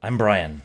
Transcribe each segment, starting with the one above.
I'm Brian,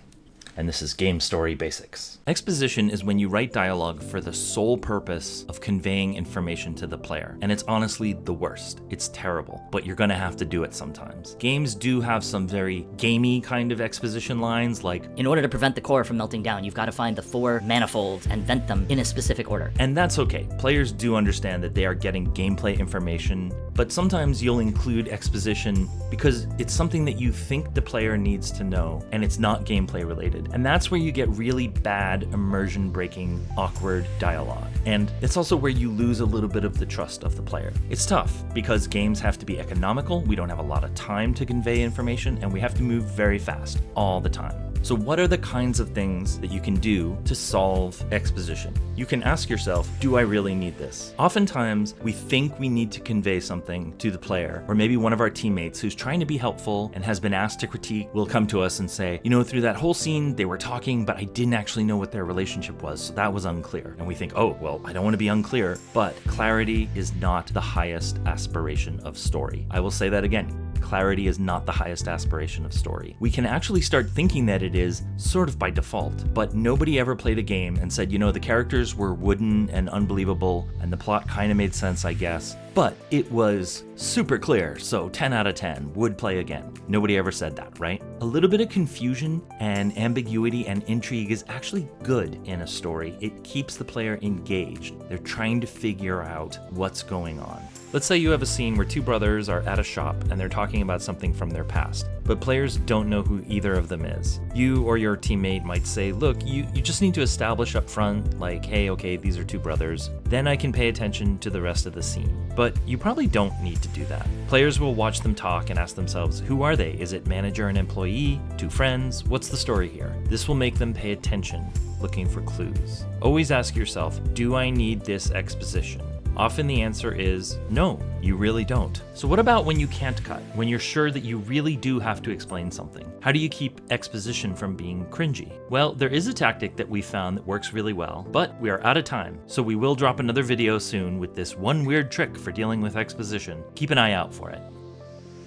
and this is Game Story Basics. Exposition is when you write dialogue for the sole purpose of conveying information to the player, and it's honestly the worst. It's terrible, but you're gonna have to do it sometimes. Games do have some very gamey kind of exposition lines, like, in order to prevent the core from melting down, you've got to find the 4 manifolds and vent them in a specific order. and that's okay. Players do understand that they are getting gameplay information, but sometimes you'll include exposition because it's something that you think the player needs to know, and it's not gameplay related. And that's where you get really bad, immersion-breaking, awkward dialogue. And it's also where you lose a little bit of the trust of the player. It's tough, because games have to be economical, we don't have a lot of time to convey information, and we have to move very fast, all the time. So what are the kinds of things that you can do to solve exposition? You can ask yourself, do I really need this? Oftentimes, we think we need to convey something to the player, or maybe one of our teammates who's trying to be helpful and has been asked to critique will come to us and say, you know, through that whole scene, they were talking, but I didn't actually know what their relationship was, so that was unclear. And we think, oh, well, I don't want to be unclear, but clarity is not the highest aspiration of story. I will say that again. Clarity is not the highest aspiration of story. We can actually start thinking that it is, sort of by default, but nobody ever played a game and said, you know, the characters were wooden and unbelievable, and the plot kind of made sense, I guess, but it was super clear, so 10 out of 10, would play again. Nobody ever said that, right? A little bit of confusion and ambiguity and intrigue is actually good in a story. It keeps the player engaged. They're trying to figure out what's going on. Let's say you have a scene where 2 brothers are at a shop and they're talking about something from their past, but players don't know who either of them is. You or your teammate might say, look, you just need to establish up front, like, hey, okay, these are 2 brothers. Then I can pay attention to the rest of the scene. But you probably don't need to do that. Players will watch them talk and ask themselves, who are they? Is it manager and employee? 2 friends? What's the story here? This will make them pay attention, looking for clues. Always ask yourself, do I need this exposition? Often the answer is no, you really don't. So what about when you can't cut? When you're sure that you really do have to explain something? How do you keep exposition from being cringy? Well, there is a tactic that we found that works really well, but we are out of time, so we will drop another video soon with this one weird trick for dealing with exposition. Keep an eye out for it.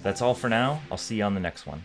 That's all for now. I'll see you on the next one.